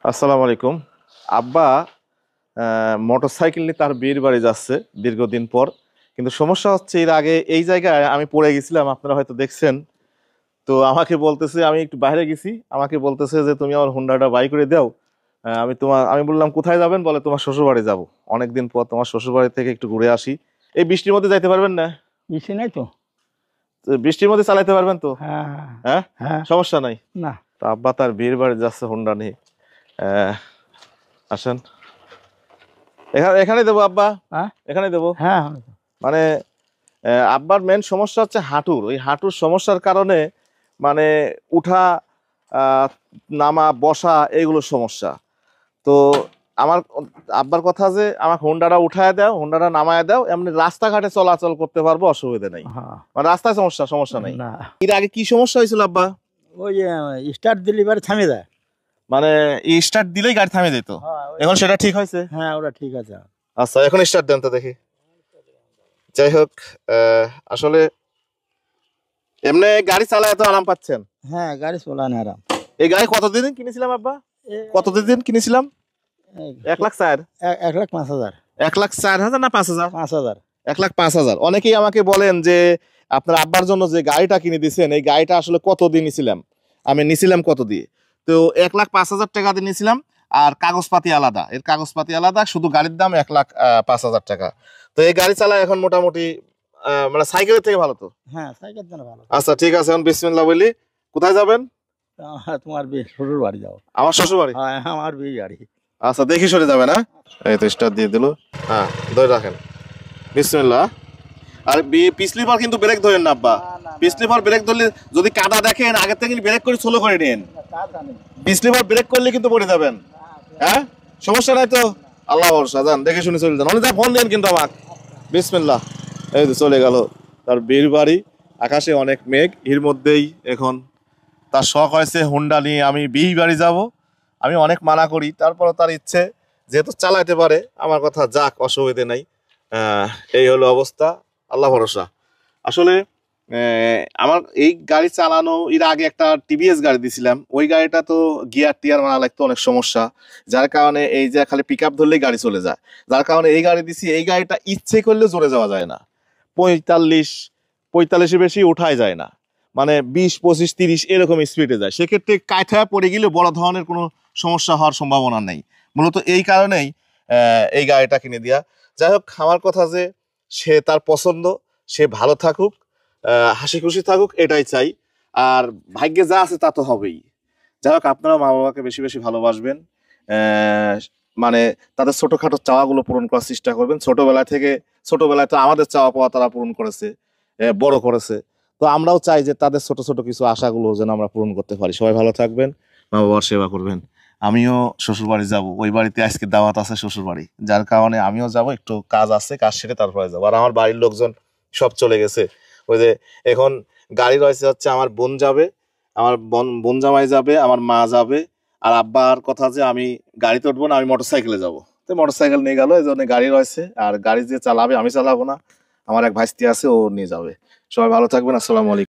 আসসালামু আলাইকুম। আব্বা মোটরসাইকেল নিয়ে তার বিয়ের বাড়ি যাচ্ছে দীর্ঘদিন পর। কিন্তু সমস্যা হচ্ছে, এর আগে এই জায়গায় আমি পড়ে গেছিলাম, আপনারা হয়তো দেখছেন। তো আমাকে বলতেছে, আমি একটু বাইরে গেছি, আমাকে বলতেছে যে তুমি আমার হুন্ডাটা বাই করে দাও। আমি বললাম কোথায় যাবেন, বলে তোমার শ্বশুর বাড়ি যাবো, অনেকদিন পর তোমার শ্বশুর বাড়ি থেকে একটু ঘুরে আসি। এই বৃষ্টির মধ্যে যাইতে পারবেন না? বেশি নাই তো। তো বৃষ্টির মধ্যে চালাইতে পারবেন তো? হ্যাঁ হ্যাঁ, হ্যাঁ। সমস্যা নাই। না, তো আব্বা তার বিয়ের বাড়ি যাচ্ছে হুন্ডা নিয়ে। আহ, আসেন, এখানে এখানে দেবো আব্বা, হ্যাঁ এখানে দেবো। হ্যাঁ। মানে আব্বার মেন সমস্যা হচ্ছে হাঁটুর, ওই হাঁটুর সমস্যার কারণে মানে উঠা, নামা, বসা, এইগুলো সমস্যা। তো আমার আব্বার কথা যে আমার হুন্ডাটা উঠায় দাও, হুন্ডাটা নামায় দাও, এমনি রাস্তাঘাটে চলাচল করতে পারবো, অসুবিধা নেই। হ্যাঁ। মানে রাস্তায় সমস্যা নেই। না, এর আগে কি সমস্যা হয়েছিল আব্বা? ওই স্টার্ট দিলে এবার থামে যায়। মানে স্টার্ট দিলেই গাড়ি থামে যেত, হ্যাঁ এখন সেটা ঠিক হয়েছে? হ্যাঁ, ওরা ঠিক আছে। আচ্ছা, এখন স্টার্ট দেন তো দেখি। যাই হোক, আসলে এমনি গাড়ি চালায় তো আরাম পাচ্ছেন? হ্যাঁ, গাড়ি চলানো আরাম। এই গাড়ি কতদিন কিনেছিলাম আব্বা? কতদিন কিনেছিলাম? 1,04,000। 1,05,000। 1,04,000 না 5,000? 5,000। 1,05,000। অনেকেই আমাকে বলেন যে আপনার আব্বার জন্য যে গাড়িটা কিনে দিয়েছেন, এই গাড়িটা আসলে কত দিয়ে নিছিলাম, আমি নিছিলাম কত দিয়ে? তো 1,05,000 টাকা দিয়ে নিছিলাম। আর কাগজপাতি আলাদা, এর কাগজপাতি আলাদা, শুধু গাড়ির দাম 1,05,000 টাকা। তো এই গাড়ি চালায় এখন মোটামুটি মানে সাইকেলের থেকে ভালো তো? হ্যাঁ, সাইকেল জন্য ভালো। আচ্ছা ঠিক আছে, এখন বিসমিল্লাহ বলি। কোথায় যাবেন? তোমার শ্বশুর বাড়ি যাও। আমার শ্বশুর বাড়ি? হ্যাঁ, আমার বিয়ে গাড়ি। আচ্ছা, দেখি সরে যাবে না। এই তো স্টার্ট দিয়ে দিল। হ্যাঁ, ধরে রাখেন, বিসমিল্লাহ। আর পিছলি বার কিন্তু ব্রেক ধরেন না আব্বা। পিছলি বার ব্রেক ধরলে যদি কাদা দেখেন আগে থেকে ব্রেক করে স্লো করে নিন। পিছলি বার ব্রেক করলে কিন্তু পড়ে যাবেন। হ্যাঁ, সমস্যা নাই তো? আল্লাহ ভরসা, যান দেখে শুনে চলে যান। অনেক ফোন দেন কিন্তু আমাকে। বিসমিল্লাহ। এই তো চলে গেল তার বিয়ের বাড়ি। আকাশে অনেক মেঘ, এর মধ্যেই এখন তার শখ হয়েছে হুন্ডা নিয়ে আমি বিয়ে বাড়ি যাব। আমি অনেক মানা করি, তারপরও তার ইচ্ছে, যেহেতু চালাইতে পারে আমার কথা যাক, অসুবিধে নাই। এই হলো অবস্থা, আল্লাহ ভরসা। আসলে আমার এই গাড়ি চালানো, এর আগে একটা টিভিএস গাড়ি দিছিলাম, ওই গাড়িটা তো গিয়ার টিয়ার মারা লাগতো, অনেক সমস্যা, যার কারণে এই যে খালি পিক আপ ধরলেই গাড়ি চলে যায়। যার কারণে এই গাড়ি দিছি, এই গাড়িটা ইচ্ছে করলে জোরে যাওয়া যায় না, 45-45 বেশি উঠাই যায় না, মানে 20-25-30 এরকম স্পিডে যায়। সেক্ষেত্রে কায়থা পড়ে গেলে বড় ধরনের কোনো সমস্যা হওয়ার সম্ভাবনা নেই। মূলত এই কারণেই এই গাড়িটা কিনে দেওয়া। যাই হোক, আমার কথা যে সে তার পছন্দ, সে ভালো থাকুক, হাসি খুশি থাকুক, এটাই চাই। আর ভাগ্যে যা আছে তা তো হবেই। যাই হোক, আপনারা মা বাবাকে বেশি বেশি ভালোবাসবেন, মানে তাদের ছোটখাটো চাওয়াগুলো পূরণ করার চেষ্টা করবেন। ছোটবেলায় তো আমাদের চাওয়া পাওয়া তারা পূরণ করেছে, বড় করেছে। তো আমরাও চাই যে তাদের ছোট ছোট কিছু আশাগুলো যেন আমরা পূরণ করতে পারি। সবাই ভালো থাকবেন, মা বাবার সেবা করবেন। আমিও শ্বশুর বাড়ি যাবো, ওই বাড়িতে আজকে দাওয়াত আছে শ্বশুর বাড়ি, যার কারণে আমিও যাব, একটু কাজ আছে, কাজ সেরে তারপরে যাবো। আর আমার বাড়ির লোকজন সব চলে গেছে। ওই যে এখন গাড়ি রয়েছে হচ্ছে, আমার বোন যাবে, আমার বোন জামাই যাবে, আমার মা যাবে। আর আব্বার কথা যে আমি গাড়িতে উঠবো না, আমি মোটরসাইকেলে যাবো। তো মোটরসাইকেল নিয়ে গেল, এই জন্য গাড়ি রয়েছে। আর গাড়ি যে চালাবে, আমি চালাবো না, আমার এক ভাইস্তি আছে, ও নিয়ে যাবে। সবাই ভালো থাকবেন, আসসালামু আলাইকুম।